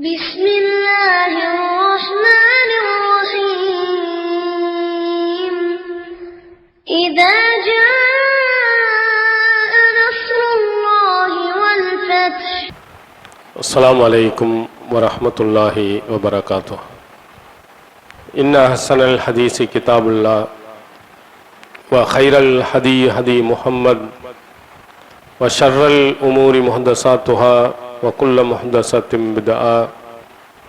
بسم الله الرحمن الرحيم إذا جاء نصر الله والفتح. السلام عليكم ورحمة الله وبركاته. إن أحسن الحديث كتاب الله وخير الهدي هدي محمد وشر الأمور محدثاتها وكل محدثة بدعة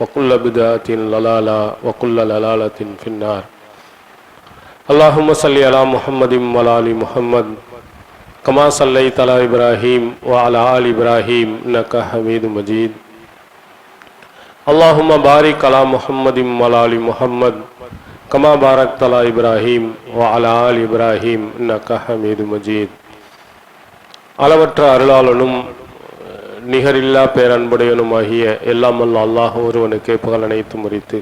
وكل بدعة ضلالة وكل ضلالة في النار. اللهم صل على محمد وعلى آل محمد كما صليت على إبراهيم وعلى آل إبراهيم إنك حميد مجيد. اللهم بارك على محمد وعلى آل محمد كما باركت على إبراهيم وعلى آل إبراهيم إنك حميد مجيد. அளவற்ற அருளாளனும் நிகரில்லா பேரன்புடையனுமாகிய எல்லாம் வல்ல அல்லாஹ் ஒருவனுக்கே புகழ் அனைத்தும் உரித்து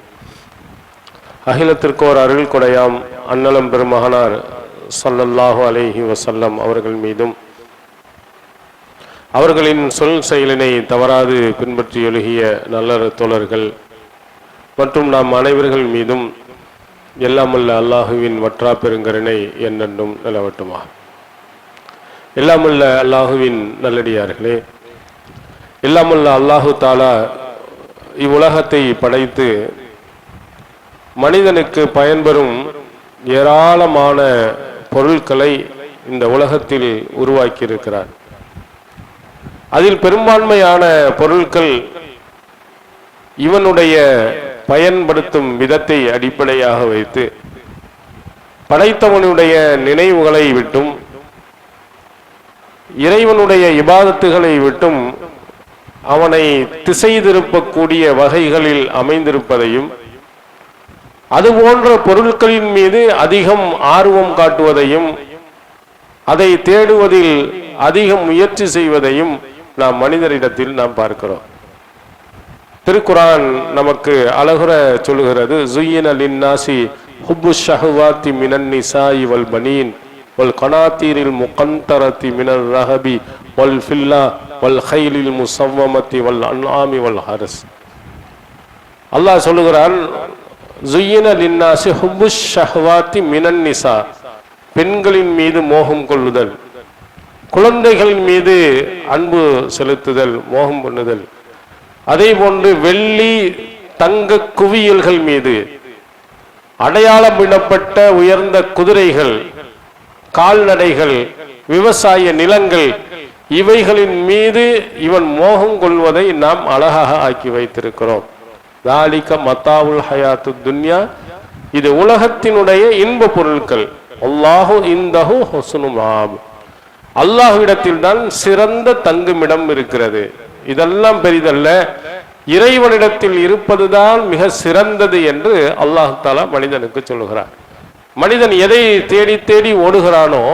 அகிலத்திற்கு ஒரு அருள் கொடையாம் அன்னலம் பெருமகனார் ஸல்லல்லாஹு அலைஹி வஸல்லம் அவர்கள் மீதும் அவர்களின் சொல் செயலினை தவறாது பின்பற்றி எழுகிய நல்ல தோழர்கள் மற்றும் நாம் அனைவர்கள் மீதும் எல்லாம் வல்ல அல்லாஹுவின் வற்றா பெருங்கருணை என்னென்றும் நிலவட்டுமா. எல்லாம் வல்ல அல்லாஹுவின் நல்லடியார்களே, எல்லாமல்ல அல்லாஹு தாலா இவ்வுலகத்தை படைத்து மனிதனுக்கு பயன்பெறும் ஏராளமான பொருட்களை இந்த உலகத்தில் உருவாக்கி இருக்கிறார். அதில் பெரும்பான்மையான பொருட்கள் இவனுடைய பயன்படுத்தும் விதத்தை அடிப்படையாக வைத்து படைத்தவனுடைய நினைவுகளை விட்டும் இறைவனுடைய இபாதத்துகளை விட்டும் அவனை திசை திருப்பக்கூடிய வகைகளில் அமைந்திருப்பதையும் அதுபோன்ற பொருட்களின் மீது அதிகம் ஆர்வம் காட்டுவதையும் அதை தேடுவதில் அதிகம் முயற்சி செய்வதையும் நாம் மனிதரிடத்தில் நாம் பார்க்கிறோம். திருக்குரான் நமக்கு அழகுற சொல்லுகிறது, ஸுய்யின லின்னாஸி ஹுப்பு ஷஹவாத்தி மினன் நிசாஇ வல் பனீன் வல் கனாத்தீரில் முகந்தரத்தி மினர் ரஹபி வல் ஃபில்லா வல் ஹைலில் முஸவ்வமத்தி வல் அன்ஆமி வல் ஹர்ஸ். அல்லாஹ் சொல்லுகிறான், ஸுய்யின லின்னாஸி ஹுப்பு ஷஹவாத்தி மினன் நிசா, பெண்களின் மீது மோகம் கொள்ளுதல், குழந்தைகளின் மீது அன்பு செலுத்துதல், மோகம் பண்ணுதல், அதே போன்று வெள்ளி தங்க குவியல்கள் மீது அடையாளமிடப்பட்ட உயர்ந்த குதிரைகள், கால்நடைகள், விவசாய நிலங்கள், இவைகளின் மீது இவன் மோகம் கொள்வதை நாம் அழகாக ஆக்கி வைத்திருக்கிறோம். தாலிக மத்தாவுல் ஹயாத்து துன்யா, இது உலகத்தினுடைய இன்ப பொருட்கள். அல்லாஹு இந்தஹு ஹுஸ்னு மாப், அல்லாஹ்விடத்தில் தான் சிறந்த தங்குமிடம் இருக்கிறது. இதெல்லாம் பெரிதல்ல, இறைவனிடத்தில் இருப்பதுதான் மிக சிறந்தது என்று அல்லாஹ் தஆலா மனிதனுக்கு சொல்லுகிறார். மனிதன் எதை தேடி தேடி ஓடுகிறானோ,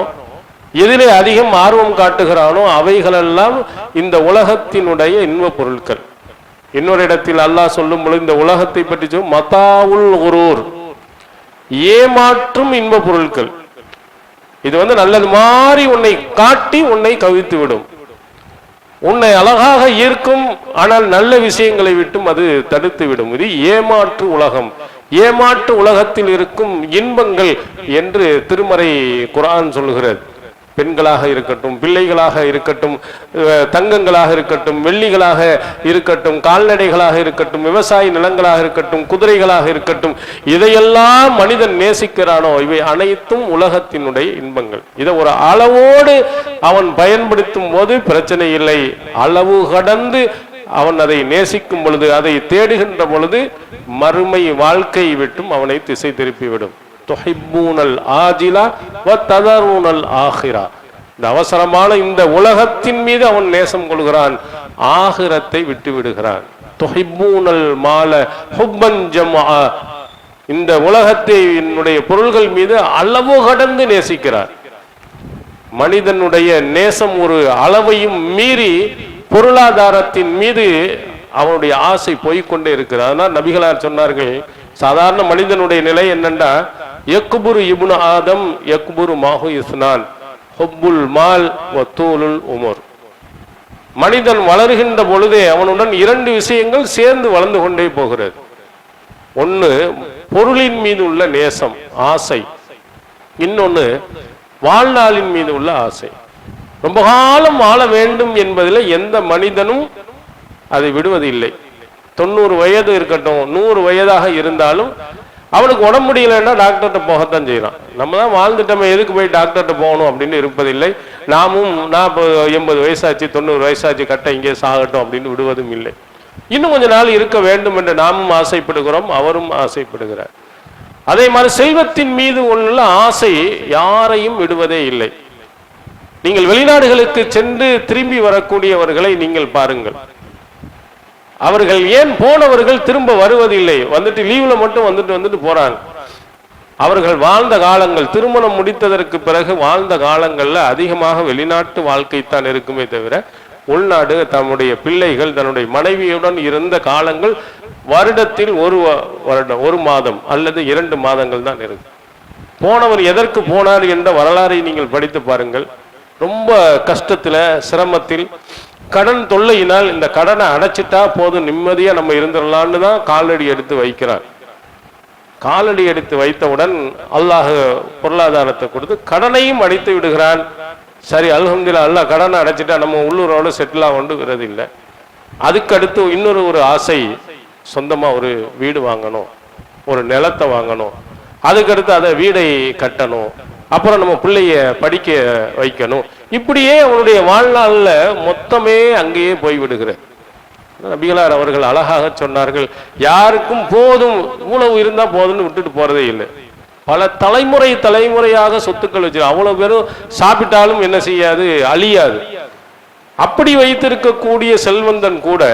எதிலே அதிகம் ஆர்வம் காட்டுகிறானோ, அவைகளெல்லாம் இந்த உலகத்தினுடைய இன்ப பொருட்கள். இன்னொரு இடத்தில் அல்லாஹ் சொல்லும் பொழுது இந்த உலகத்தை பற்றி சொல்லும், மதாவுல் குரூர், ஏமாற்றும் இன்ப பொருட்கள். இது நல்லது மாதிரி உன்னை காட்டி உன்னை கவிழ்த்து விடும், உன்னை அழகாக ஈர்க்கும், ஆனால் நல்ல விஷயங்களை விட்டும் அது தடுத்து விடும். இது ஏமாற்று உலகம். ஏமாற்று உலகத்தில் இருக்கும் இன்பங்கள் என்று திருமறை குர்ஆன் சொல்லுகிறது. பெண்களாக இருக்கட்டும், பிள்ளைகளாக இருக்கட்டும், தங்கங்களாக இருக்கட்டும், வெள்ளிகளாக இருக்கட்டும், கால்நடைகளாக இருக்கட்டும், விவசாய நிலங்களாக இருக்கட்டும், குதிரைகளாக இருக்கட்டும், இதையெல்லாம் மனிதன் நேசிக்கிறானோ இவை அனைத்தும் உலகத்தினுடைய இன்பங்கள். இதை ஒரு அளவோடு அவன் பயன்படுத்தும் போது பிரச்சனை இல்லை. அளவு கடந்து அவன் அதை நேசிக்கும் பொழுது, அதை தேடுகின்ற பொழுது மறுமை வாழ்க்கையை விட்டும் அவனை திசை திருப்பிவிடும். துஹிப்பூனல் ஆஜிலா வ ததரூனல் ஆஹிரா, இந்த அவசரமான இந்த உலகத்தின் மீது அவன் நேசம் கொள்கிறான், ஆகிரத்தை விட்டு விடுகிறான். துஹிப்பூனல் மால ஹுப்பன் ஜம்ஆ, இந்த உலகத்தினுடைய பொருள்கள் மீது அளவு கடந்து நேசிக்கிறான். மனிதனுடைய நேசம் ஒரு அளவையும் மீறி பொருளாதாரத்தின் மீது அவனுடைய ஆசை போய்கொண்டே இருக்கிறது. அதனால் நபிகளார் சொன்னார்கள், சாதாரண மனிதனுடைய நிலை என்னண்டா, யக்புரு இப்னு ஆதம் யக்புரு மாஹு இஸ்னான் ஹுப்புல் மால் வ தூலுல் உமர். மனிதன் வளர்கின்ற பொழுதே அவனுடன் இரண்டு விஷயங்கள் சேர்ந்து வளர்ந்து கொண்டே போகிறது. ஒன்று பொருளின் மீது உள்ள நேசம், ஆசை. இன்னொன்று வாழ்நாளின் மீது உள்ள ஆசை. ரொம்ப காலம் வாழ வேண்டும் என்பதில் எந்த மனிதனும் அதை விடுவதில்லை. 90 வயது இருக்கட்டும், 100 வயதாக இருந்தாலும் அவனுக்கு உடம்பு முடியலைன்னா டாக்டர்கிட்ட போகத்தான் செய்யறான். நம்ம தான் வாழ்ந்துட்டோமே, எதுக்கு போய் டாக்டர்கிட்ட போகணும் அப்படின்னு இருப்பதில்லை. நாமும் 80 வயசாச்சு 90 வயசாச்சு கட்ட இங்கே சாகட்டும் அப்படின்னு விடுவதும் இல்லை. இன்னும் கொஞ்ச நாள் இருக்க வேண்டும் என்று நாமும் ஆசைப்படுகிறோம், அவரும் ஆசைப்படுகிறார். அதே மாதிரி செல்வத்தின் மீது உள்ள ஆசை யாரையும் விடுவதே இல்லை. நீங்கள் வெளிநாடுகளுக்கு சென்று திரும்பி வரக்கூடியவர்களை நீங்கள் பாருங்கள். அவர்கள் ஏன் போனவர்கள் திரும்ப வருவதில்லை, வந்துட்டு லீவ்ல மட்டும் வந்துட்டு போறாங்க. அவர்கள் வாழ்ந்த காலங்கள், திருமணம் முடித்ததற்கு பிறகு வாழ்ந்த காலங்கள்ல அதிகமாக வெளிநாட்டு வாழ்க்கை தான் இருக்குமே தவிர உள்நாடு தன்னுடைய பிள்ளைகள் தன்னுடைய மனைவியுடன் இருந்த காலங்கள் வருடத்தில் ஒரு மாதம் அல்லது 2 மாதங்கள் தான் இருக்கு. போனவர் எதற்கு போனார் என்ற வரலாறை நீங்கள் படித்து பாருங்கள். ரொம்ப கஷ்டத்துல சிரமத்தில் கடன் தொல்லையினால் இந்த கடனை அடைச்சிட்டா போதும் நிம்மதியா நம்ம இருந்துடலான்னு தான் காலடி எடுத்து வைக்கிறார். காலடி எடுத்து வைத்தவுடன் அல்லாஹ் பொருளாதாரத்தை கொடுத்து கடனையும் அடைத்து விடுகிறான். சரி அல்ஹம்துலில்லாஹ், அல்லாஹ் கடனை அடைச்சிட்டா நம்ம உள்ளூரோட செட்டில் ஆகணுங்கிறது இல்லை. அதுக்கு அடுத்து இன்னொரு ஆசை, சொந்தமா ஒரு வீடு வாங்கணும், ஒரு நிலத்தை வாங்கணும், அதுக்கடுத்து அதை வீடை கட்டணும், அப்புறம் நம்ம பிள்ளைய படிக்க வைக்கணும். இப்படியே அவனுடைய வாழ்நாள்ல மொத்தமே அங்கேயே போய்விடுகிறது. நபிகளார் அவர்கள் அழகாக சொன்னார்கள், யாருக்கும் போதும் இவ்வளவு இருந்தா போதும்னு விட்டுட்டு போறதே இல்லை. பல தலைமுறையாக சொத்துக்கள் வச்சு அவ்வளவு பேரும் சாப்பிட்டாலும் என்ன செய்யாது, அழியாது. அப்படி வைத்திருக்கக்கூடிய செல்வந்தன் கூட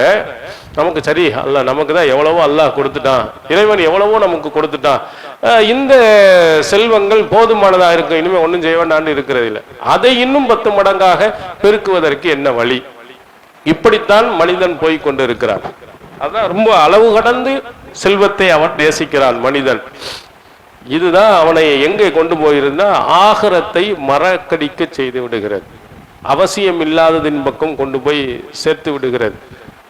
நமக்கு சரி அல்லாஹ் நமக்கு தான் எவ்வளவோ அல்லாஹ் கொடுத்துட்டான், இறைவன் எவ்வளவோ நமக்கு கொடுத்துட்டான், இந்த செல்வங்கள் போதுமானதா இருக்கும், இனிமே ஒன்றும் செய்ய வேண்டான்னு இருக்கிறது இல்லை. அதை இன்னும் 10 மடங்காக பெருக்குவதற்கு என்ன வழி? இப்படித்தான் மனிதன் போய் கொண்டு இருக்கிறான். அதான் ரொம்ப அளவு கடந்து செல்வத்தை அவன் நேசிக்கிறான் மனிதன். இதுதான் அவனை எங்கே கொண்டு போயிருந்தா ஆகிரத்தை மறக்கடிக்க செய்து விடுகிறது, அவசியம் இல்லாததின் பக்கம் கொண்டு போய் சேர்த்து விடுகிறது.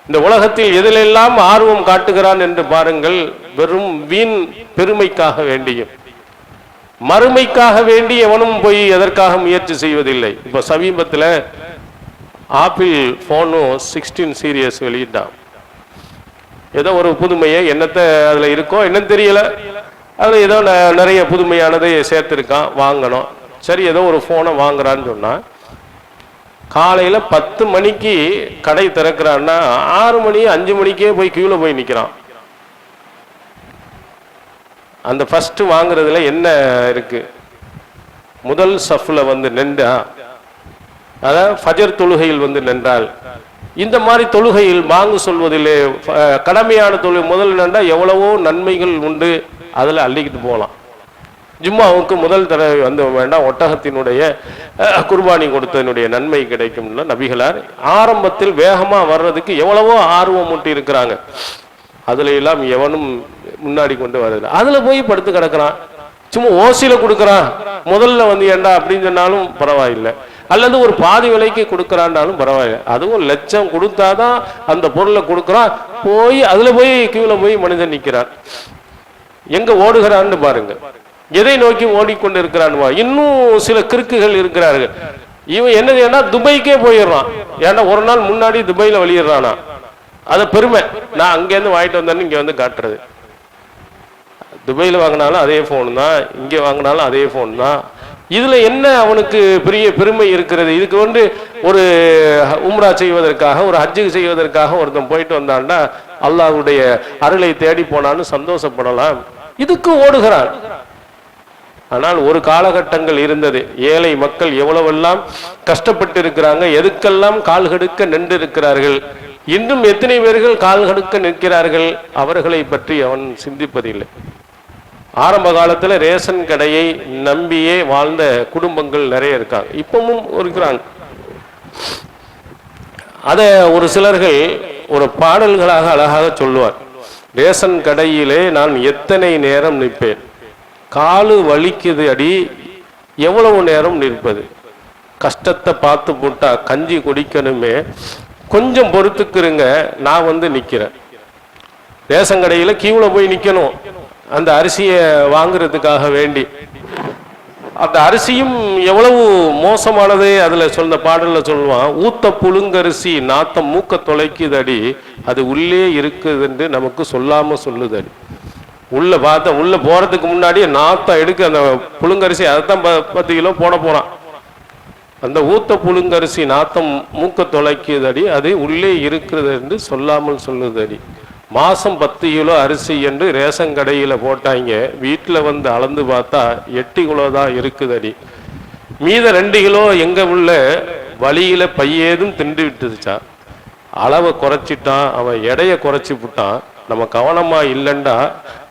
இந்த உலகத்தில் எதிலெல்லாம் ஆர்வம் காட்டுகிறான் என்று பாருங்கள். வெறும் வீண் பெருமைக்காக வேண்டியும் மறுமைக்காக வேண்டி எவனும் போய் எதற்காக முயற்சி செய்வதில்லை. இப்ப சமீபத்தில் ஆப்பிள் போனும் 16 சீரியஸ் வெளியிட்டான். ஏதோ ஒரு புதுமையை என்னத்தை அதுல இருக்கோ என்னன்னு தெரியல, அதுல ஏதோ நிறைய புதுமையானதை சேர்த்திருக்கான், வாங்கணும். சரி ஏதோ ஒரு போனை வாங்குறான்னு சொன்னா காலையில 10 மணிக்கு கடை திறக்கிறான்னா 6 மணி 5 மணிக்கே போய் கியூல போய் நிக்கிறான். அந்த ஃபர்ஸ்ட் வாங்குறதுல என்ன இருக்கு, முதல் சஃப்ல வந்து நின்றா, அதாவது ஃபஜர் தொழுகையில் வந்து நின்றால், இந்த மாதிரி தொழுகையில் வாங்கு சொல்வதிலே கடமையான தொழுகை முதல் நின்றா எவ்வளவோ நன்மைகள் உண்டு, அதுல அள்ளிக்கிட்டு போகலாம். ஜும்மாவுக்கு முதல் தடவை வந்து வேண்டாம், ஒட்டகத்தினுடைய குர்பானி கொடுத்ததனுடைய நன்மை கிடைக்கும்ல நபிகளார் ஆரம்பத்தில் வேகமா வர்றதுக்கு எவ்வளவோ ஆர்வம் மூட்டி இருக்கிறாங்க. அதுல எல்லாம் எவனும் முன்னாடி கொண்டு வர்றது, அதுல போய் படுத்து கிடக்குறான். சும்மா ஓசியில கொடுக்குறான், முதல்ல வந்து ஏண்டா அப்படின்னு சொன்னாலும் பரவாயில்லை, அல்லது ஒரு பாதி விலைக்கு கொடுக்குறான்னாலும் பரவாயில்லை. அதுவும் லட்சம் கொடுத்தாதான் அந்த பொருளை கொடுக்குறான். போய் அதுல போய் கியூல போய் மனிதன் நிற்கிறான். எங்க ஓடுகிறான்னு பாருங்க, எதை நோக்கி ஓடிக்கொண்டு இருக்கிறான். இன்னும் சில கிறுக்குகள் இருக்கிறார்கள். இவன் என்னது ஏன்னா துபாய்க்கே போயிடுறான். ஏன்னா ஒரு நாள் முன்னாடி துபாயில வெளியிடுறானா, அது பெருமை, நான் அங்கேருந்து வாங்கிட்டு வந்தேன்னு இங்க வந்து காட்டுறது. துபாயில வாங்கினாலும் அதே போன் தான், இங்க வாங்கினாலும் அதே போன் தான். இதுல என்ன அவனுக்கு பெரிய பெருமை இருக்கிறது? இதுக்கு வந்து ஒரு உம்ரா செய்வதற்காக, ஒரு ஹஜ்ஜுக்கு செய்வதற்காக ஒருத்தன் போயிட்டு வந்தான்னா அல்லாஹ்வுடைய அருளை தேடி போனான்னு சந்தோஷப்படலாம். இதுக்கு ஓடுகிறான். ஆனால் ஒரு காலகட்டங்கள் இருந்தது, ஏழை மக்கள் எவ்வளவெல்லாம் கஷ்டப்பட்டு இருக்கிறாங்க, எதுக்கெல்லாம் கால்கடுக்க நின்று இருக்கிறார்கள். இன்னும் எத்தனை பேர்கள் கால்கடுக்க நிற்கிறார்கள், அவர்களை பற்றி அவன் சிந்திப்பதில்லை. ஆரம்ப காலத்துல ரேஷன் கடையை நம்பியே வாழ்ந்த குடும்பங்கள் நிறைய இருக்காங்க, இப்பவும் இருக்கிறாங்க. அத ஒரு சிலர்கள் ஒரு பாடல்களாக அழகாக சொல்லுவார். ரேஷன் கடையிலே நான் எத்தனை நேரம் நிற்பேன், காலு வலிக்குது அடி, எவ்வளவு நேரம் நிற்பது, கஷ்டத்தை பார்த்து போட்டா கஞ்சி குடிக்கணுமே, கொஞ்சம் பொறுத்துக்குருங்க, நான் வந்து நிக்கிறேன். ரேஷன் கடையில் கியூல போய் நிக்கணும் அந்த அரிசியை வாங்குறதுக்காக வேண்டி. அந்த அரிசியும் எவ்வளவு மோசமானது, அதுல சொன்ன பாடல்ல சொல்லுவான், ஊத்த புழுங்கரிசி நாத்தம் மூக்க தொலைக்குதடி, அது உள்ளே இருக்குதுன்னு நமக்கு சொல்லாம சொல்லுதடி. உள்ள பார்த்தா உள்ள போறதுக்கு முன்னாடி நாத்தம் எடுக்க அந்த புழுங்கரிசி, அதைத்தான் 10 கிலோ போறான். அந்த ஊத்த புழுங்கரிசி நாத்தம் மூக்க தொலைக்குதடி, அது உள்ளே இருக்கிறது என்று சொல்லாமல் சொல்லுதடி. மாசம் 10 கிலோ அரிசி என்று ரேஷன் கடையில் போட்டாங்க. வீட்டில் வந்து அளந்து பார்த்தா 8 கிலோ தான் இருக்குதடி. மீத 2 கிலோ எங்க உள்ள வழியில பையேதும் திண்டு விட்டுச்சா. அளவை குறைச்சிட்டான், அவன் எடையை குறைச்சி விட்டான். நம்ம கவனமா இல்லைண்டா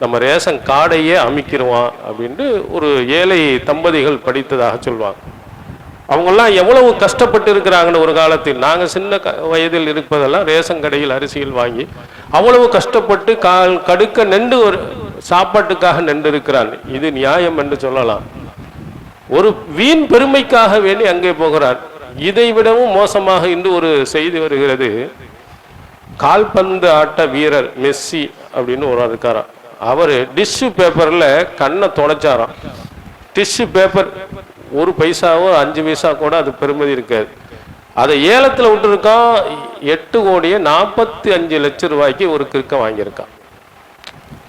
நம்ம ரேஷன் கார்டையே அமைக்கிடுவான் அப்படின்ட்டு ஒரு ஏழை தம்பதிகள் படித்ததாக சொல்லுவாங்க. அவங்கெல்லாம் எவ்வளவு கஷ்டப்பட்டு இருக்கிறாங்கன்னு ஒரு காலத்தில். நாங்கள் சின்ன வயதில் இருப்பதெல்லாம் ரேஷன் கடையில் அரிசியில் வாங்கி அவ்வளவு கஷ்டப்பட்டு கால் கடுக்க நின்று ஒரு சாப்பாட்டுக்காக நின்று இருக்கிறான். இது நியாயம் என்று சொல்லலாம். ஒரு வீண் பெருமைக்காக வேண்டி அங்கே போகிறார். இதை விடவும் மோசமாக இன்று ஒரு செய்தி வருகிறது. கால்பந்து ஆட்ட வீரர் மெஸ்ஸி அப்படின்னு ஒரு இருக்காராம். அவர் டிஷ்யூ பேப்பர்ல கண்ணை தொலைச்சாராம். டிஷ்யூ பேப்பர் 1 பைசாவோ 5 பைசா கூட அது பெருமதி இருக்காது. அதை ஏலத்தில் விட்டுருக்கான். 8,45,00,000 ஒரு கிறுக்க வாங்கியிருக்கான்.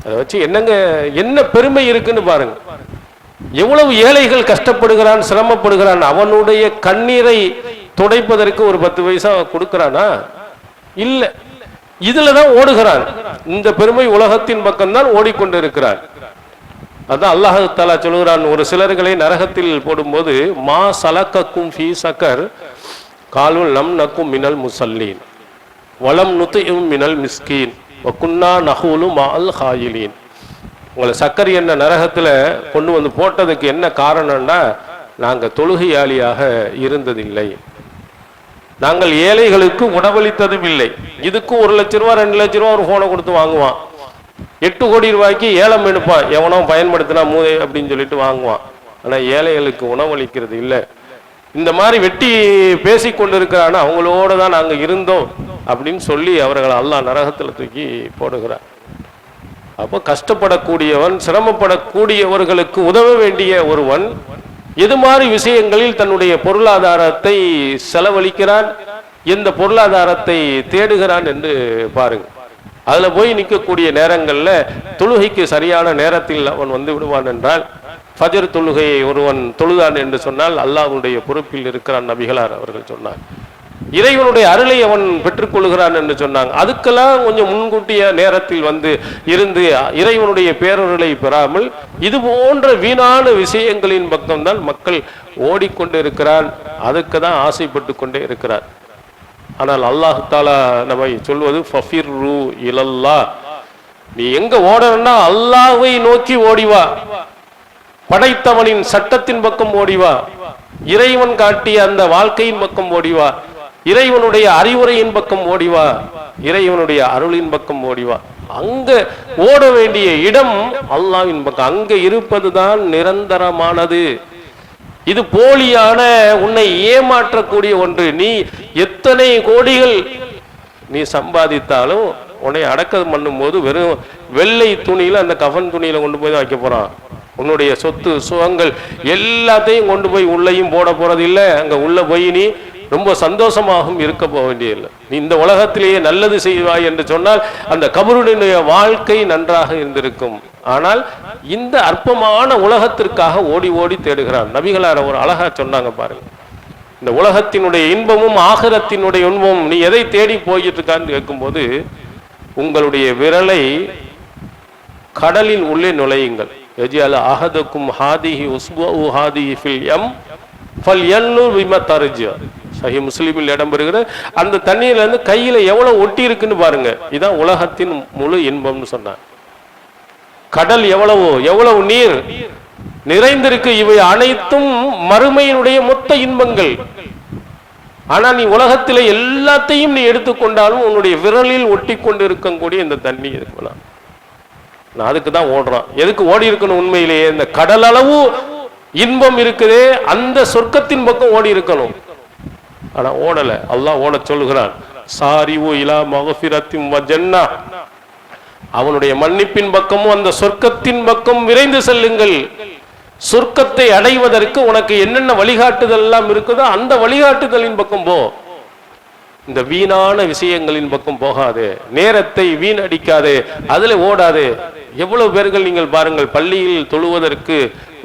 அதை வச்சு என்ன பெருமை இருக்குன்னு பாருங்க. எவ்வளவு ஏழைகள் கஷ்டப்படுகிறான், சிரமப்படுகிறான். அவனுடைய கண்ணீரை துடைப்பதற்கு ஒரு 10 பைசா கொடுக்கிறானா? இல்லை. இதுலதான் ஓடுகிறான். இந்த பெருமை உலகத்தின் பக்கம்தான் ஓடிக்கொண்டு இருக்கிறான். அதான் அல்லாஹ் தஆலா சொல்கிறான், ஒரு சிலர்களை நரகத்தில் போடும்போது, மா சலக்கக்கும் ஃபீ சக்கர் காலுல் லம் நக்கும் மினல் முசல்லீன் வலம் நுதியும் மினல் மிஸ்கீன் வகுன்னா நஹூலு மால் ஹாயிலீன். உங்களை சக்கர் என்ற நரகத்துல கொண்டு வந்து போட்டதுக்கு என்ன காரணம்னா, நாங்கள் தொழுகையாளியாக இருந்ததில்லை, நாங்கள் ஏழைகளுக்கு உணவளித்ததும் இல்லை. இதுக்கும் 1 லட்ச ரூபா 2 லட்ச ரூபா ஒரு போனை கொடுத்து வாங்குவான். 8 கோடி ரூபாய்க்கு ஏலம் எடுப்பான். எவனோ பயன்படுத்தினா மூதை அப்படின்னு சொல்லிட்டு வாங்குவான். ஆனா ஏழைகளுக்கு உணவளிக்கிறது இல்லை. இந்த மாதிரி வெட்டி பேசி கொண்டிருக்கிறான்னு அவங்களோட தான் நாங்க இருந்தோம் அப்படின்னு சொல்லி அவர்களை அல்லாஹ் நரகத்துல தூக்கி போடுகிறார். அப்போ கஷ்டப்படக்கூடியவன், சிரமப்படக்கூடியவர்களுக்கு உதவ வேண்டிய ஒருவன் எது மாதிரி விஷயங்களில் தன்னுடைய பொருளாதாரத்தை செலவழிக்கிறான், எந்த பொருளாதாரத்தை தேடுகிறான் என்று பாருங்க. அதுல போய் நிற்கக்கூடிய நேரங்கள்ல தொழுகைக்கு சரியான நேரத்தில் அவன் வந்து விடுவான் என்றால், ஃபஜர் தொழுகையை ஒருவன் தொழுதான் என்று சொன்னால் அல்லாஹ்வுடைய பொறுப்பில் இருக்கிறான் நபிகளார் அவர்கள் சொன்னார். இறைவனுடைய அருளை அவன் பெற்றுக்கொள்கிறான் என்று சொன்னாங்க. அதுக்கெல்லாம் கொஞ்சம் முன்கூட்டிய நேரத்தில் வந்து இருந்து இறைவனுடைய பேரருளை பெறாமல் இது போன்ற வீணான விஷயங்களின் பக்கம்தான் மக்கள் ஓடிக்கொண்டு இருக்கிறான். அதுக்கு தான் ஆசைப்பட்டு கொண்டே இருக்கிறார். ஆனால் அல்லாஹ் தஆலா நம்மை சொல்வது ஃபஃபிர்ரு இலல்லாஹ், நீ எங்க ஓடணும்னா அல்லாஹ்வை நோக்கி ஓடிவா, படைத்தவனின் சட்டத்தின் பக்கம் ஓடிவா, இறைவன் காட்டிய அந்த வாழ்க்கையின் பக்கம் ஓடிவா, இறைவனுடைய அறிவுரையின் பக்கம் ஓடிவா, இறைவனுடைய அருளின் பக்கம் ஓடிவா. அங்க ஓட வேண்டிய இடம் அல்லாஹ்வின் பக்கம். அங்க இருப்பதுதான் நிரந்தரமானது. இது போலியான, உன்னை ஏமாற்றக்கூடிய ஒன்று. நீ எத்தனை கோடிகள் நீ சம்பாதித்தாலும் உன்னை அடக்கம் பண்ணும் போது வெறும் வெள்ளை துணியில, அந்த கஃன் துணியில கொண்டு போய் தான் வைக்க போறான். உன்னுடைய சொத்து சுகங்கள் எல்லாத்தையும் கொண்டு போய் உள்ளேயும் போட போறது இல்லை. அங்க உள்ள போய் நீ ரொம்ப சந்தோஷமாகவும் இருக்க போக வேண்டியதில்லை. நீ இந்த உலகத்திலேயே நல்லது செய்வாய் என்று சொன்னால் அந்த கபருடைய வாழ்க்கை நன்றாக இருந்திருக்கும். ஆனால் இந்த அற்பமான உலகத்திற்காக ஓடி ஓடி தேடுகிறான். நபிகளார் ஒரு அழகா சொன்னாங்க பாருங்க, இந்த உலகத்தினுடைய இன்பமும் ஆகிரத்தினுடைய இன்பமும் நீ எதை தேடி போயிட்டு இருக்கான்னு கேட்கும்போது, உங்களுடைய விரலை கடலின் உள்ளே நுழையுங்கள். எஜிஅல அஹதுக்கும் ஹாதிஹி உஸ்புஹு ஹாதிஹி ஃபில் யம் ஃபல்யன்னு பிமா தர்ஜு. சஹீஹ் முஸ்லிமில் இடம்பெறுகிற அந்த தண்ணீர்ல இருந்து கையில எவ்வளவு ஒட்டி இருக்குன்னு பாருங்க. இதான் உலகத்தின் முழு இன்பம்னு சொன்னார். கடல் எவ்வளவு நீர் நிறைந்திருக்கு. இவை அனைத்தும் மறுமையினுடைய மொத்த இன்பங்கள். ஆனா நீ உலகத்தில எல்லாத்தையும் நீ எடுத்துக்கொண்டாலும் உன்னுடைய விரலில் ஒட்டி கொண்டு இருக்கக்கூடிய இந்த தண்ணி இருக்கலாம். நான் அதுக்கு தான் ஓடுறான். எதுக்கு ஓடி இருக்கணும்? உண்மையிலேயே இந்த கடல் அளவு இன்பம் இருக்குதே, அந்த சொர்க்கத்தின் பக்கம் ஓடி இருக்கணும். ஆனா ஓடல. அல்லாஹ் ஓட சொல்லுகிறான். சாரிவு இலா மகஃபிரத்தின் வ ஜன்னா, அவனுடைய மன்னிப்பின் பக்கமும் அந்த சொர்க்கத்தின் பக்கம் விரைந்து செல்லுங்கள். சொர்க்கத்தை அடைவதற்கு உனக்கு என்னென்ன வழிகாட்டுதல் எல்லாம் இருக்குதோ அந்த வழிகாட்டுதலின் பக்கம் போ. இந்த வீணான விஷயங்களின் பக்கம் போகாது, நேரத்தை வீணடிக்காது, அதுல ஓடாது. எவ்வளவு பேர்கள் நீங்கள் பாருங்கள், பள்ளியில் தொழுவதற்கு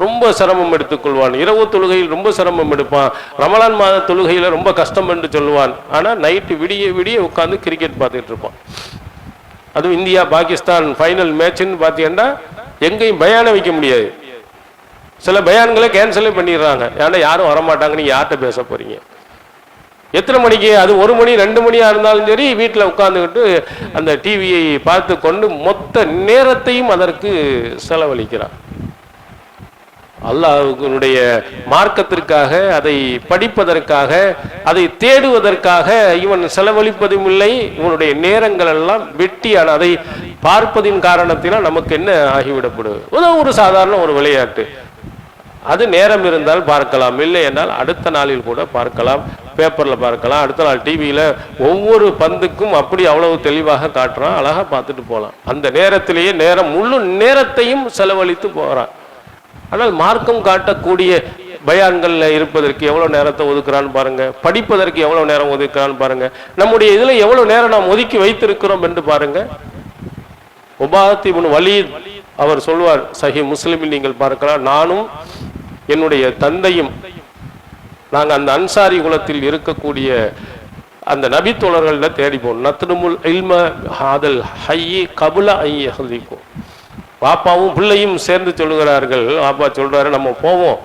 ரொம்ப சிரமம் எடுத்துக்கொள்வான், இரவு தொழுகையில் ரொம்ப சிரமம் எடுப்பான், ரமலான் மாத தொழுகையில ரொம்ப கஷ்டம் என்று சொல்லுவான். ஆனா நைட்டு விடிய விடிய உட்கார்ந்து கிரிக்கெட் பார்த்துட்டு இருப்பான். அதுவும் இந்தியா பாகிஸ்தான் ஃபைனல் மேட்ச்ன்னு பார்த்தீங்கன்னா எங்கேயும் பயான வைக்க முடியாது. சில பயான்களை கேன்சலே பண்ணிடுறாங்க. ஏன்னா யாரும் வரமாட்டாங்க, நீங்க யார்கிட்ட பேச போறீங்க? எத்தனை மணிக்கு? அது 1 மணி 2 மணியா இருந்தாலும் சரி, வீட்டில் உட்கார்ந்துக்கிட்டு அந்த டிவியை பார்த்து கொண்டு மொத்த நேரத்தையும் அதற்கு செலவழிக்கிறான். அல்லாஹ்வுடைய மார்க்கத்திற்காக, அதை படிப்பதற்காக, அதை தேடுவதற்காக இவன் செலவழிப்பதும் இல்லை. இவனுடைய நேரங்கள் எல்லாம் வெட்டியான, அதை பார்ப்பதின் காரணத்தினால் நமக்கு என்ன ஆகிவிடப்படுது? ஒரு சாதாரண ஒரு விளையாட்டு, அது நேரம் இருந்தால் பார்க்கலாம், இல்லை என்றால் அடுத்த நாளில் கூட பார்க்கலாம், பேப்பர்ல பார்க்கலாம், அடுத்த நாள் டிவியில ஒவ்வொரு பந்துக்கும் அப்படி அவ்வளவு தெளிவாக காட்டுறான், அழகா பார்த்துட்டு போகலாம். அந்த நேரத்திலேயே முழு நேரத்தையும் செலவழித்து போகிறான். ஆனால் மார்க்கம் காட்டக்கூடிய பயான்கள்ல இருப்பதற்கு எவ்வளவு நேரத்தை ஒதுக்குறான்னு பாருங்க, படிப்பதற்கு எவ்வளவு நேரம் ஒதுக்குறான்னு பாருங்க, நம்முடைய இதுல எவ்வளவு நேரம் நாம் ஒதுக்கி வைத்திருக்கிறோம் என்று பாருங்க. உபாத் இப்னு வலீத் அவர் சொல்வார், சஹீஹ் முஸ்லிமில் நீங்கள் பார்க்கலாம், நானும் என்னுடைய தந்தையும் நாங்கள் அந்த அன்சாரி குலத்தில் இருக்கக்கூடிய அந்த நபி தோழர்கள தேடிப்போம். நத்னுமுல் இல்ம ஹாதல் ஹய்யி கபுல ஐயஹதிக்கும். பாப்பாவும் பிள்ளையும் சேர்ந்து சொல்லுகிறார்கள், பாப்பா சொல்றாரு, நம்ம போவோம்,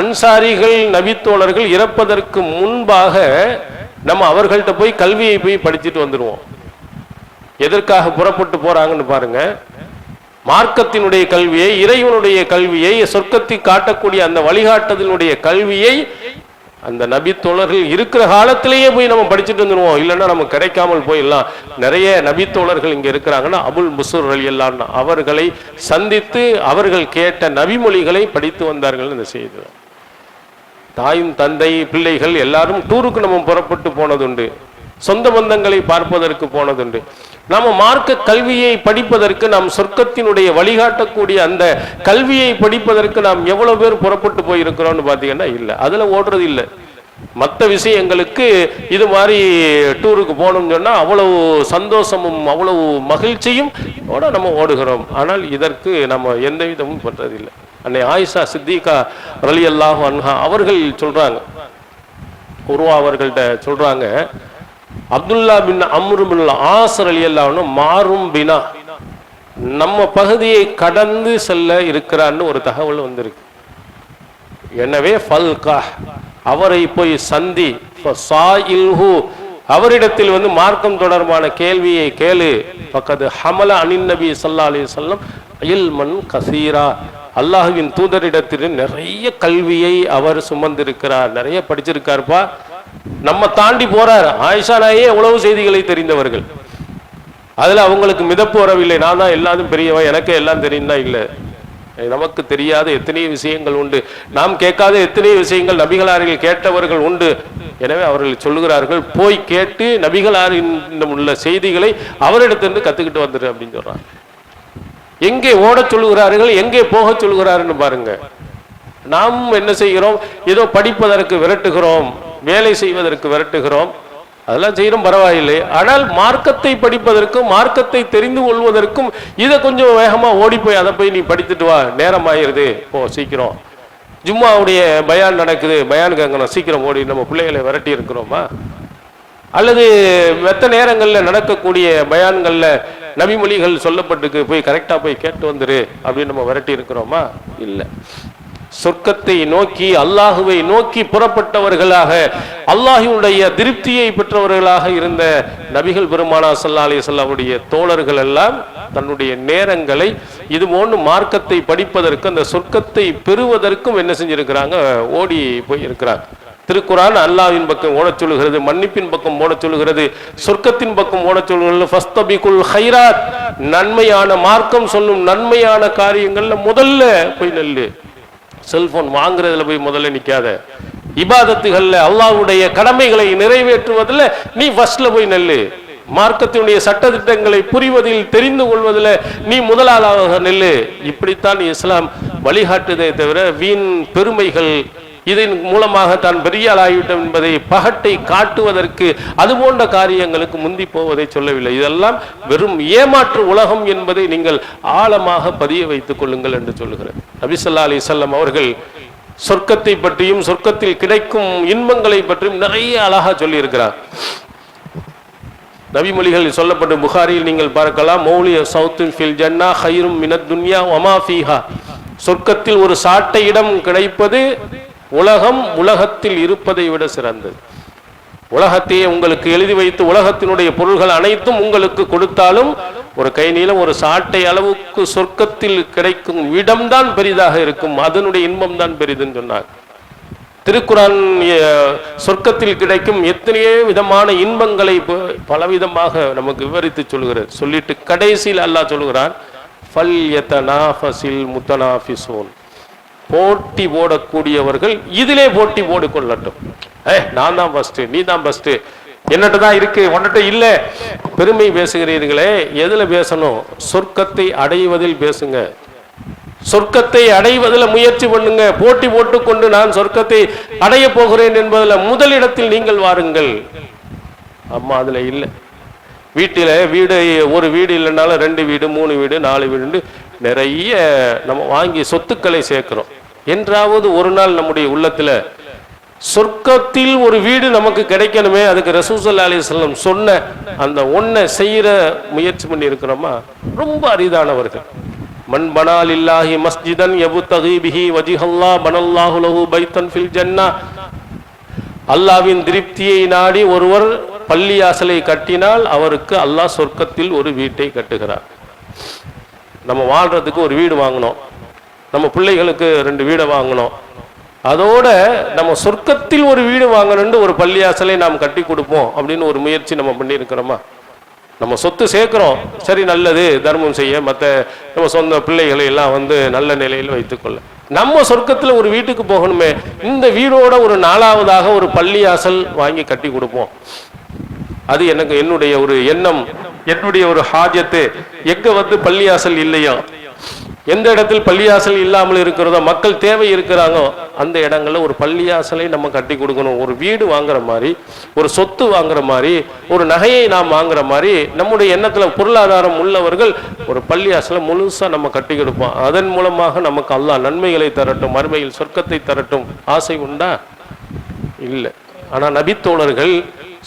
அன்சாரிகள் நபித்தோழர்கள் இறப்பதற்கு முன்பாக நம்ம அவர்கள்ட்ட போய் கல்வியை போய் படிச்சுட்டு வந்துடுவோம். எதற்காக புறப்பட்டு போறாங்கன்னு பாருங்க. மார்க்கத்தினுடைய கல்வியை, இறைவனுடைய கல்வியை, சொர்க்கத்தை காட்டக்கூடிய அந்த வழிகாட்டுதலுடைய கல்வியை அந்த நபி தோழர்கள் இருக்கிற காலத்திலேயே போய் நம்ம படிச்சுட்டு வந்துடுவோம். இல்லைன்னா நமக்கு கிடைக்காமல் போயிடலாம். நிறைய நபி தோழர்கள் இங்க இருக்கிறாங்கன்னா அபுல் புசூர் ரலியல்லாஹு அவர்களை சந்தித்து அவர்கள் கேட்ட நபிமொழிகளை படித்து வந்தார்கள். இந்த செய்தி தாயும் தந்தை பிள்ளைகள் எல்லாரும் டூருக்கு நம்ம புறப்பட்டு போனதுண்டு, சொந்த பந்தங்களை பார்ப்பதற்கு போனதுண்டு. நாம மார்க்க கல்வியை படிப்பதற்கு, நாம் சொர்க்கத்தினுடைய வழிகாட்டக்கூடிய அந்த கல்வியை படிப்பதற்கு நாம் எவ்வளவு பேர் புறப்பட்டு போயிருக்கிறோம்னு பார்த்தீங்கன்னா இல்லை, அதுல ஓடுறது இல்லை. மற்ற விஷயங்களுக்கு இது மாதிரி டூருக்கு போகணும்னு சொன்னா அவ்வளவு சந்தோஷமும் அவ்வளவு மகிழ்ச்சியும் நம்ம ஓடுகிறோம். ஆனால் இதற்கு நம்ம எந்த விதமும் பண்றதில்லை. அன்னை ஆயிஷா சித்திகா ரலியல்லாஹு அன்ஹா அவர்கள் சொல்றாங்க, உருவா அவர்கள்ட்ட சொல்றாங்க, அப்துல்லா பின் அம்ரு பின் ஆஸ் ரலியல்லாஹு மாறும் பினா, நம்ம பகுதியை கடந்து செல்ல இருக்கிறான்னு ஒரு தகவல் வந்திருக்கு. எனவே ஃபல்கா, அவரை போய் சந்தி, அவரிடத்தில் மார்க்கம் தொடர்பான கேள்வியை கேளு. பக்கத்து ஹமல அனின் நபி ஸல்லல்லாஹு அலைஹி வஸல்லம் இல்மன் கஸீரா, அல்லாஹ்வின் தூதரிடத்தில் நிறைய கல்வியை அவர் சுமந்திருக்கிறார், நிறைய படிச்சிருக்காருப்பா. நம்ம தாண்டி போறார். ஆயிஷா நாயே எவ்வளவு செய்திகளை தெரிந்தவர்கள், அதுல அவங்களுக்கு மிதப்பு வரவில்லை. நான் தான் எல்லாரும் பெரியவன், எனக்கு எல்லாம் தெரியும்னா இல்லை. நமக்கு தெரியாத எத்தனை விஷயங்கள் உண்டு, நாம் கேட்காத எத்தனை விஷயங்கள் நபிகளாரில் கேட்டவர்கள் உண்டு. எனவே அவர்கள் சொல்லுகிறார்கள், போய் கேட்டு நபிகளாரின் உள்ள செய்திகளை அவரிடத்திலிருந்து கத்துக்கிட்டு வந்துரு அப்படின்னு சொல்றாங்க. எங்கே ஓட சொல்லுகிறார்கள், எங்கே போக சொல்லுகிறாருன்னு பாருங்க. நாம் என்ன செய்கிறோம்? ஏதோ படிப்பதற்கு விரட்டுகிறோம், வேலை செய்வதற்கு விரட்டுகிறோம், அதெல்லாம் செய்யறோம், பரவாயில்லை. ஆனால் மார்க்கத்தை படிப்பதற்கும் மார்க்கத்தை தெரிந்து கொள்வதற்கும் இதை கொஞ்சம் வேகமா ஓடி போய் அதை போய் நீ படித்துட்டு வா, நேரம் ஆயிருது, போ சீக்கிரம். ஜும்மாவுடைய பயான் நடக்குது, பயான் கேட்கணும், சீக்கிரம் ஓடி. நம்ம பிள்ளைகளை விரட்டி இருக்கிறோமா? அல்லது மற்ற நேரங்களில் நடக்கக்கூடிய பயான்கள்ல நபிமொழிகள் சொல்லப்பட்டுக்கு போய் கரெக்டா போய் கேட்டு வந்துரு அப்படின்னு நம்ம விரட்டி இருக்கிறோமா? இல்லை. சொர்க்கத்தை நோக்கி, அல்லாஹுவை நோக்கி புறப்பட்டவர்களாக, அல்லாஹுடைய திருப்தியை பெற்றவர்களாக இருந்த நபிகள் பெருமானா ஸல்லல்லாஹு அலைஹி வஸல்லம் தோழர்கள் எல்லாம் தன்னுடைய நேரங்களை இது போன்று மார்க்கத்தை படிப்பதற்கு, அந்த சொர்க்கத்தை பெறுவதற்கும் என்ன செஞ்சிருக்கிறாங்க? ஓடி போய் இருக்கிறாங்க. திருக்குரான் அல்லாஹ்வின் பக்கம் ஓடச் சொல்லுகிறது, மன்னிப்பின் பக்கம் ஓடச் சொல்லுகிறது, சொர்க்கத்தின் பக்கம் ஓடச் சொல்லுகிறது. ஃபஸ்தபிகுல் ஹைராத், நன்மையான மார்க்கம் சொல்லும் நன்மையான காரியங்கள்ல முதல்ல போய் நெல்லு. செல்போன் வாங்குறதுல போய் முதல்ல நிக்காத, இபாதத்துகள்ல அல்லாஹ்வுடைய கடமைகளை நிறைவேற்றுவதில் நீ ஃபர்ஸ்ட்ல போய் நெல்லு. மார்க்கத்தினுடைய சட்டதிட்டங்களை புரிவதில் தெரிந்து கொள்வதில் நீ முதலாளாக நெல்லு. இப்படித்தான் இஸ்லாம் வழிகாட்டுதே தவிர வீண் பெருமைகள் இதன் மூலமாக தான் பெரிய ஆளாகிவிட்டோம் என்பதை பகட்டை காட்டுவதற்கு அது போன்ற காரியங்களுக்கு முந்தி போவதை சொல்லவில்லை. இதெல்லாம் வெறும் ஏமாற்று உலகம் என்பதை நீங்கள் ஆழமாக பதிய வைத்துக் கொள்ளுங்கள் என்று சொல்லுகிறார். நபி ஸல்லல்லாஹு அலைஹி வஸல்லம் அவர்கள் சொர்க்கத்தை பற்றியும் சொர்க்கத்தில் கிடைக்கும் இன்பங்களை பற்றியும் நிறைய அழகா சொல்லி இருக்கிறார். நபிமொழிகள் சொல்லப்பட்ட புகாரியில் நீங்கள் பார்க்கலாம், மௌலிய சௌத்தின் ஃபில் ஜன்னா ஹைரும் மினத் துன்யா வமா ஃபீஹா. சொர்க்கத்தில் ஒரு சாட்டை இடம் கிடைப்பது உலகத்தில் இருப்பதை விட சிறந்தது. உலகத்தையே உங்களுக்கு எழுதி வைத்து உலகத்தினுடைய பொருள்கள் அனைத்தும் உங்களுக்கு கொடுத்தாலும் ஒரு கை நீளம் ஒரு சாட்டை அளவுக்கு சொர்க்கத்தில் கிடைக்கும் இடம்தான் பெரிதாக இருக்கும், அதனுடைய இன்பம் தான் பெரிதுன்னு சொன்னார். திருக்குரான் சொர்க்கத்தில் கிடைக்கும் எத்தனையோ விதமான இன்பங்களை பலவிதமாக நமக்கு விவரித்து சொல்கிறார். சொல்லிட்டு கடைசியில் அல்லாஹ் சொல்கிறான், ஃபல் யதனாஃபஸில் முத்தனாஃபிஸூன், போட்டி போடக்கூடியவர்கள் இதிலே போட்டி போட்டுக்கொள்ளட்டும். நான் தான் ஃபர்ஸ்ட், நீ தான் ஃபர்ஸ்ட், என்னட்ட தான் இருக்கு உன்னிட்ட இல்ல பெருமை பேசுகிறீர்களே, எதுல பேசணும்? சொர்க்கத்தை அடைவதில் பேசுங்க, சொர்க்கத்தை அடைவதில் முயற்சி பண்ணுங்க. போட்டி போட்டுக்கொண்டு நான் சொர்க்கத்தை அடைய போகிறேன் என்பதில் முதலிடத்தில் நீங்கள் வாருங்கள். அம்மா அதுல இல்லை. வீட்டில் வீடு ஒரு வீடு இல்லைனாலும் 2 வீடு 3 வீடு 4 வீடு நிறைய நம்ம வாங்கி சொத்துக்களை சேர்க்கிறோம். என்றாவது ஒரு நாள் நம்முடைய உள்ளத்துல சொர்க்கத்தில் ஒரு வீடு நமக்கு கிடைக்கணுமே, அதுக்கு ரசூல் ஸல்லல்லாஹு அலைஹி வஸல்லம் சொன்ன அந்த ஒன்றை செய்யற முயற்சி பண்ணி இருக்கிறோமா? ரொம்ப அரிதானவர்கள். மன் பனாலில்லாஹி மஸ்ஜிதன் யபுதகி பிஹி வஜ்ஹல்லாஹ் பனல்லாஹு லஹு பைத்தன் ஃபில் ஜன்னா. அல்லாஹ்வின் திருப்தியை நாடி ஒருவர் பள்ளியாசலை கட்டினால் அவருக்கு அல்லாஹ் சொர்க்கத்தில் ஒரு வீட்டை கட்டுகிறார். நம்ம வாழ்றதுக்கு ஒரு வீடு வாங்கணும், நம்ம பிள்ளைகளுக்கு 2 வீடை வாங்கணும், அதோட நம்ம சொர்க்கத்தில் ஒரு வீடு வாங்கணும்னு ஒரு பள்ளியாசலை நாம் கட்டி கொடுப்போம் அப்படின்னு ஒரு முயற்சி நம்ம பண்ணியிருக்கிறோமா? நம்ம சொத்து சேர்க்கிறோம், சரி நல்லது, தர்மம் செய்ய, மற்ற நம்ம சொந்த பிள்ளைகளை எல்லாம் நல்ல நிலையில் வைத்துக்கொள்ள. நம்ம சொர்க்கத்தில் ஒரு வீட்டுக்கு போகணுமே, இந்த வீடோட ஒரு 4வதாக ஒரு பள்ளியாசல் வாங்கி கட்டி கொடுப்போம். அது எனக்கு என்னுடைய ஒரு எண்ணம், என்னுடைய ஒரு ஹாஜத்து. எங்க பள்ளியாசல் இல்லையோ, எந்த இடத்தில் பள்ளியாசல் இல்லாமல் இருக்கிறதோ, மக்கள் தேவை இருக்கிறாங்களோ அந்த இடங்கள்ல ஒரு பள்ளியாசலை நம்ம கட்டி கொடுக்கணும். ஒரு வீடு வாங்குற மாதிரி, ஒரு சொத்து வாங்குற மாதிரி, ஒரு நகையை நாம் வாங்குற மாதிரி நம்முடைய எண்ணத்துல பொருளாதாரம் உள்ளவர்கள் ஒரு பள்ளியாசலை முழுசா நம்ம கட்டி கொடுப்போம். அதன் மூலமாக நமக்கு அல்லாஹ் நன்மைகளை தரட்டும், மறுமையில் சொர்க்கத்தை தரட்டும். ஆசை உண்டா? இல்லை. ஆனா நபித்தோழர்கள்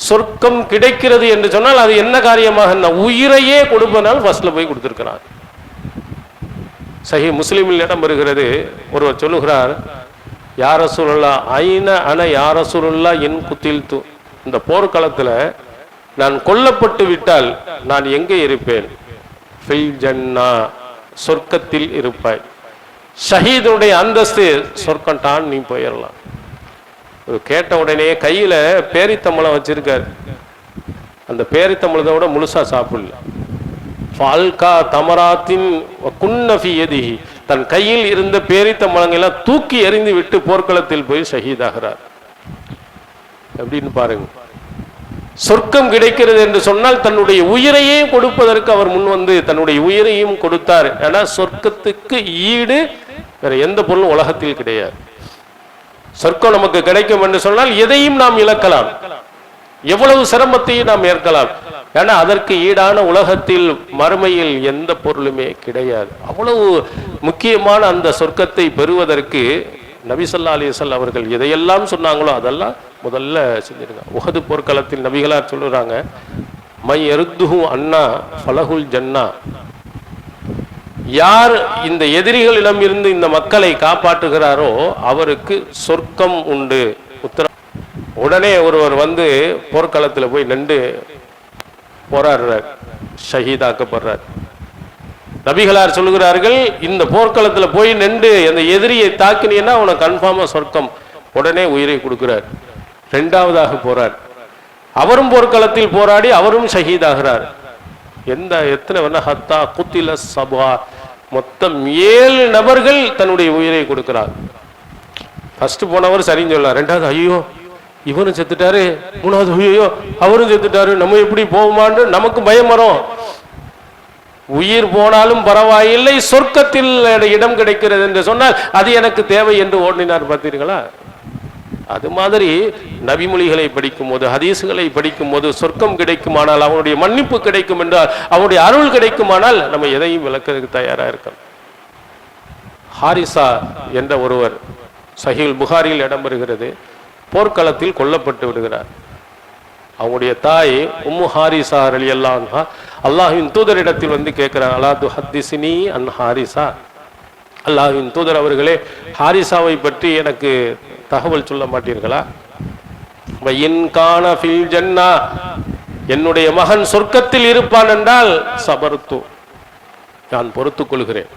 சொர்க்கம் கிடைக்கிறது என்று சொன்னால் அது என்ன காரியமாக உயிரையே கொடுப்பதனால் ஃபர்ஸ்ட்ல போய் கொடுத்திருக்கிறார். சஹீஹ் முஸ்லிமில் இடம் வருகிறது, ஒருவர் சொல்லுகிறார், யா ரசூலுல்லாஹ் ஐன அன யா ரசூலுல்லாஹ் இன் குத்தில்து. இந்த போர்க்களத்துல நான் கொல்லப்பட்டு விட்டால் நான் எங்கே இருப்பேன்? ஃபில் ஜன்னா, சொர்க்கத்தில் இருப்பாய். ஷஹீதுடைய அந்தஸ்து சொர்க்கம்டான், நீ போயிடலாம். கேட்ட உடனே கையில பேரித்தம்பளம் வச்சிருக்காரு, அந்த பேரித்தம்பளத்தோட முழுசா சாப்பிடல. ஃபால்கா தமராத்தின் குன்னஃபி யதிஹி, தன் கையில் இருந்த பேரித்தம்பளங்கள்லாம் தூக்கி எறிந்து விட்டு போர்க்களத்தில் போய் ஷஹீதாகிறார். அப்படின்னு பாருங்க. சொர்க்கம் கிடைக்கிறது என்று சொன்னால் தன்னுடைய உயிரையே கொடுப்பதற்கு அவர் முன் தன்னுடைய உயிரையும் கொடுத்தார். ஏன்னா சொர்க்கத்துக்கு ஈடு வேற எந்த பொருளும் உலகத்தில் கிடையாது. சொர்க்கம் நமக்கு கிடைக்கும் என்று சொன்னால் எதையும் நாம் இழக்கலாம், எவ்வளவு சிரமத்தையும் நாம் ஏற்கலாம். ஏன்னா அதற்கு ஈடான உலகத்தில் மறுமையில் எந்த பொருளுமே கிடையாது. அவ்வளவு முக்கியமான அந்த சொர்க்கத்தை பெறுவதற்கு நபி ஸல்லல்லாஹு அலைஹி வஸல்லம் அவர்கள் எதையெல்லாம் சொன்னாங்களோ அதெல்லாம் முதல்ல செஞ்சிருங்க. உஹது போர்க்களத்தில் நபிகளார் சொல்லுறாங்க, மை யருத்துஹு அன்னா ஃபலஹுல் ஜன்னா. யார் இந்த எதிரிகளிடம் இருந்து இந்த மக்களை காப்பாற்றுகிறாரோ அவருக்கு சொர்க்கம் உண்டு. உடனே ஒருவர் போர்க்களத்தில் போய் நின்று போராடுறார், ஷஹீதாக்கப்படுறார். நபிகளார் சொல்லுகிறார்கள், இந்த போர்க்களத்தில் போய் நின்று அந்த எதிரியை தாக்கினீன்னா அவனை கன்ஃபார்மா சொர்க்கம். உடனே உயிரை கொடுக்கிறார். 2வதாக போறார், அவரும் போர்க்களத்தில் போராடி அவரும் ஷஹீதாகிறார். எத்தனை வேணா ஹத்தா குத்தில சபா, மொத்தம் 7 நபர்கள் தன்னுடைய உயிரை கொடுக்கிறார். ஃபர்ஸ்ட் போனவர் சரின்னு சொல்லலாம், ரெண்டாவது ஐயோ இவரும் செத்துட்டாரு, மூணாவது ஐயோ அவரும் செத்துட்டாரு, நம்ம எப்படி போவோமான்னு நமக்கு பயம் வரும். உயிர் போனாலும் பரவாயில்லை, சொர்க்கத்தில் இடம் கிடைக்கிறது என்று சொன்னால் அது எனக்கு தேவை என்று ஓடினார். பார்த்தீர்களா? அது மாதிரி நபிமொழிகளை படிக்கும் போது, ஹதீசுகளை படிக்கும் போது சொர்க்கம் கிடைக்குமானால், அவனுடைய மன்னிப்பு கிடைக்கும் என்றால், அவனுடைய அருள் கிடைக்குமானால் நம்ம எதையும் விளக்கிறதுக்கு தயாரா இருக்கணும். ஹாரிசா என்ற ஒருவர் சஹீல் புகாரியில் இடம்பெறுகிறது, போர்க்களத்தில் கொல்லப்பட்டு விடுகிறார். அவங்களுடைய தாய் உம்மு ஹாரிசா ரலியல்லாஹு அன்ஹா அல்லாஹ்வின் தூதரிடத்தில் வந்து கேட்கிறார், அலா துஹத்திஸினி அன் ஹாரிசா, அல்லாஹ்வின் தூதர் அவர்களே, ஹாரிசாவை பற்றி எனக்கு தகவல் சொல்ல மாட்டீர்களா? வயின் கான ஃபில் ஜன்னா, என்னுடைய மகன் சொர்க்கத்தில் இருப்பான் என்றால் சபர்து, நான் பொறுத்துக் கொள்கிறேன்.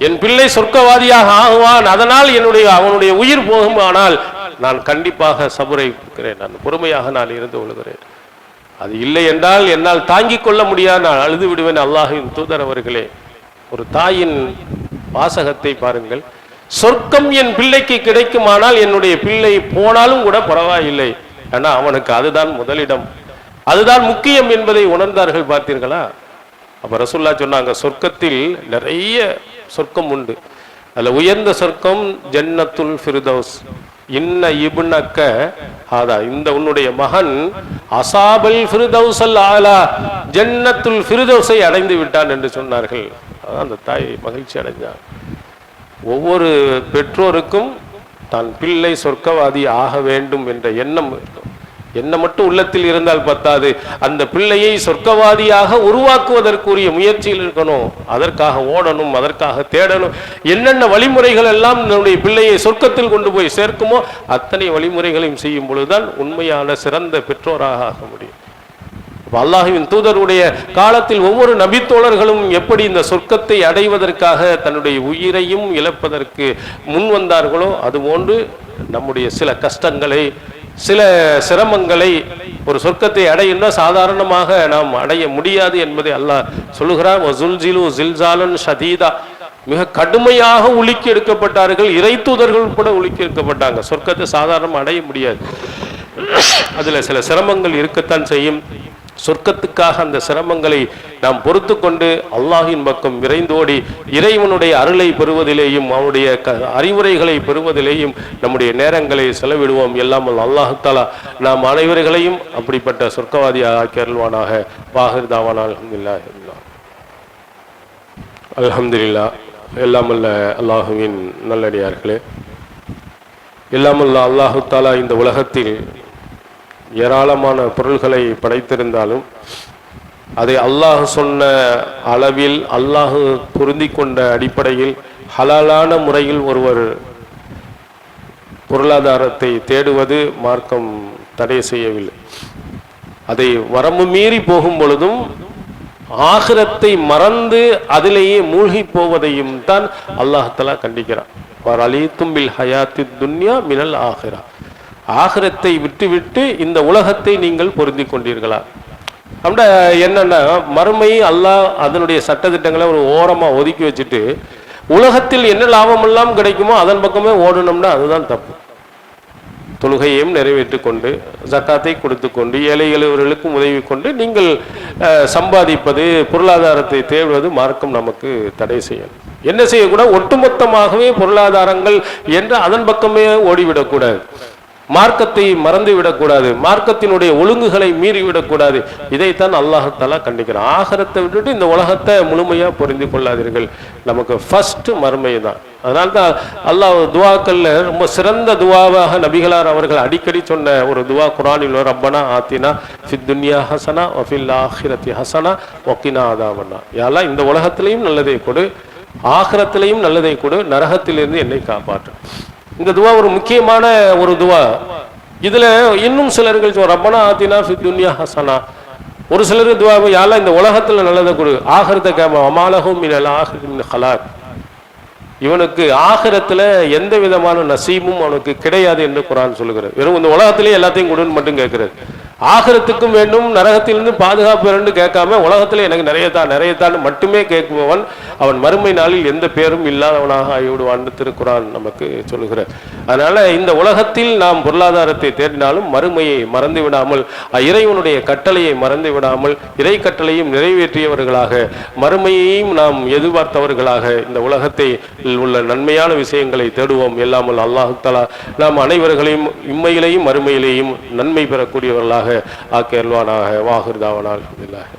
என் பிள்ளை சொர்க்கவாதியாக ஆகுவான், அதனால் அவனுடைய உயிர் போகுமானால் நான் கண்டிப்பாக சபுரை இருக்கிறேன், நான் பொறுமையாக நான் இருந்து கொள்கிறேன். அது இல்லை என்றால் என்னால் தாங்கிக் கொள்ள முடியாது, நான் அழுது விடுவேன். அல்லாஹ்வின் தூதர் அவர்களே, ஒரு தாயின் வாசகத்தை பாருங்கள், சொர்க்கம் என் பிள்ளைக்கு கிடைக்குமானால் என்னுடைய பிள்ளை போனாலும் கூட பரவாயில்லை, ஆனா அவனுக்கு அதுதான் முதலிடம், அதுதான் முக்கியம் என்பதை உணர்ந்தார்கள். பார்த்தீர்களா? அப்ப ரசூலுல்லாஹ் சொன்னாங்க, சொர்க்கத்தில் நிறைய சொர்க்கம் உண்டு, அதுல உயர்ந்த சொர்க்கம் ஜன்னத்துல் ஃபிர்தௌஸ். இன்ன இப்னக்க ஹாதா, இந்த உன்னுடைய மகன் அசாபல் ஃபிர்தௌஸல் ஆலா, ஜன்னத்துல் ஃபிர்தௌஸை அடைந்து விட்டான் என்று சொன்னார்கள். அந்த தாய் மகிழ்ச்சி அடைந்தார். ஒவ்வொரு பெற்றோருக்கும் தான் பிள்ளை சொர்க்கவாதி ஆக வேண்டும் என்ற எண்ணம் இருக்கும். எண்ணம் மட்டும் உள்ளத்தில் இருந்தால் பத்தாது, அந்த பிள்ளையை சொர்க்கவாதியாக உருவாக்குவதற்குரிய முயற்சியில் இருக்கணும், அதற்காக ஓடணும், அதற்காக தேடணும். என்னென்ன வழிமுறைகள் எல்லாம் நம்முடைய பிள்ளையை சொர்க்கத்தில் கொண்டு போய் சேர்க்குமோ அத்தனை வழிமுறைகளையும் செய்யும் பொழுதுதான் உண்மையான சிறந்த பெற்றோராக ஆக முடியும். அல்லாஹ்வின் தூதருடைய காலத்தில் ஒவ்வொரு நபித்தோழர்களும் எப்படி இந்த சொர்க்கத்தை அடைவதற்காக தன்னுடைய உயிரையும் இழப்பதற்கு முன் வந்தார்களோ, அதுபோன்று நம்முடைய சில கஷ்டங்களை, சில சிரமங்களை, ஒரு சொர்க்கத்தை அடையினா சாதாரணமாக நாம் அடைய முடியாது என்பதை அல்லாஹ் சொல்லுகிறார். வஸுல்ஸிலு ஸில்ஸாலன் ஷதீதா, மிக கடுமையாக உலுக்கி எடுக்கப்பட்டார்கள், இறை தூதர்கள் கூட உலுக்கி எடுக்கப்பட்டாங்க. சொர்க்கத்தை சாதாரணமாக அடைய முடியாது, அதுல சில சிரமங்கள் இருக்கத்தான் செய்யும். சொர்க்கத்துக்காக அந்த சிரமங்களை நாம் பொறுத்து கொண்டு அல்லாஹின் பக்கம் விரைந்தோடி இறைவனுடைய அருளை பெறுவதிலேயும் அவனுடைய அறிவுரைகளை பெறுவதிலேயும் நம்முடைய நேரங்களை செலவிடுவோம். எல்லாம் அல்லாஹு தஆலா நாம் அனைவர்களையும் அப்படிப்பட்ட சொர்க்கவாதியாக ஆக்கி அருள்வானாக. வாஹிர் தாவானா அல்ஹம்துலில்லாஹ். அல்ஹம்துலில்லாஹ். எல்லாம் அல்ல அல்லாஹுவின் நல்லடியார்களே, எல்லாம் அல்ல அல்லாஹு தஆலா இந்த உலகத்தில் ஏராளமான பொருள்களை படைத்திருந்தாலும் அதை அல்லாஹ் சொன்ன அளவில், அல்லாஹ் பொருந்தி கொண்ட அடிப்படையில் ஹலாலான முறையில் ஒருவர் பொருளாதாரத்தை தேடுவது மார்க்கம் தடை செய்யவில்லை. அதை வரம்பு மீறி போகும் பொழுதும் ஆகிரத்தை மறந்து அதிலேயே மூழ்கி போவதையும் தான் அல்லாஹ் தஆலா கண்டிக்கிறான். வஅலீதும் பில் ஹயாத்தி துன்யா மினல் ஆகிரா, ஆகிரத்தை விட்டுவிட்டு இந்த உலகத்தை நீங்கள் பொருந்தி கொண்டீர்களா? அப்படின்னா என்னன்னா, மறுமை அல்லாஹ் அதனுடைய சட்டத்திட்டங்களை ஒரு ஓரமா ஒதுக்கி வச்சுட்டு உலகத்தில் என்ன லாபம் எல்லாம் கிடைக்குமோ அதன் பக்கமே ஓடணும்னா அதுதான் தப்பு. தொழுகையையும் நிறைவேற்றி கொண்டு, ஜக்காத்தை கொடுத்து கொண்டு, ஏழை எளியவர்களுக்கும் உதவி கொண்டு நீங்கள் சம்பாதிப்பது, பொருளாதாரத்தை தேடுவது மார்க்கம் நமக்கு தடை செய்யணும். என்ன செய்யக்கூடாது? ஒட்டுமொத்தமாகவே பொருளாதாரங்கள் என்று அதன் பக்கமே ஓடிவிடக்கூடாது, மார்க்கத்தை மறந்து விடக்கூடாது, மார்க்கத்தினுடைய ஒழுங்குகளை மீறிவிடக்கூடாது. இதைத்தான் அல்லாஹ் தஆலா கண்டிக்கிறான். ஆகிரத்தை விட்டுட்டு இந்த உலகத்தை முழுமையா புரிந்து கொள்ளாதீர்கள். நமக்கு ஃபர்ஸ்ட் மறுமை தான். அதனால தான் அல்லாஹ் துவாக்கள்ல ரொம்ப சிறந்த துவாவாக நபிகளார் அவர்கள் அடிக்கடி சொன்ன ஒரு துவா குர்ஆனில், ரப்பனா ஆத்தினா ஃபித் துன்யா ஹஸனா வ ஃபில் ஆখিরাতি ஹஸனா வ கினா அதாபன்னா. யா அல்லாஹ், இந்த உலகத்திலையும் நல்லதை கொடு, ஆகிரத்திலையும் நல்லதை கொடு, நரகத்திலிருந்து என்னை காப்பாற்று. இந்த துவா ஒரு முக்கியமான ஒரு துவா. இதுல இன்னும் சிலர்கள் ரப்பனா ஆத்தினா ஃபித் துன்யா ஹஸனா, ஒரு சிலர் துவா, யா அல்லாஹ் இந்த உலகத்துல நல்லதை கொடு, ஆகிரத்தை காம அமாலஹும் மினல் ஆகிரத்தி மின் ஹலாக், இவனுக்கு ஆகிரத்துல எந்த விதமான நசீபும் அவனுக்கு கிடையாது என்று குர்ஆன் சொல்லுகிறது. வெறும் இந்த உலகத்திலேயே எல்லாத்தையும் கொடுன்னு மட்டும் கேட்கிறது. ஆகிரத்துக்கும் வேண்டும், நரகத்திலிருந்து பாதுகாப்பு வேண்டும் கேட்காம உலகத்தில் எனக்கு நிறையத்தான் மட்டுமே கேட்பவன் அவன் மறுமை நாளில் எந்த பேரும் இல்லாதவனாக ஆகிவிடுவான் திருக்குரான் நமக்கு சொல்லுகிறார். அதனால இந்த உலகத்தில் நாம் பொருளாதாரத்தை தேடினாலும் மறுமையை மறந்து விடாமல், இறைவனுடைய கட்டளையை மறந்து விடாமல், இறை கட்டளையும் நிறைவேற்றியவர்களாக, மறுமையையும் நாம் எதிர்பார்த்தவர்களாக இந்த உலகத்தை உள்ள நன்மையான விஷயங்களை தேடுவோம். எல்லாமல் அல்லாஹ் தஆலா நாம் அனைவர்களையும் இம்மையிலேயும் மறுமையிலேயும் நன்மை பெறக்கூடியவர்களாக ஆக்கி அருள்வானாக. வாஹிர் தாவனா அல்ஹம்துலில்லாஹ்.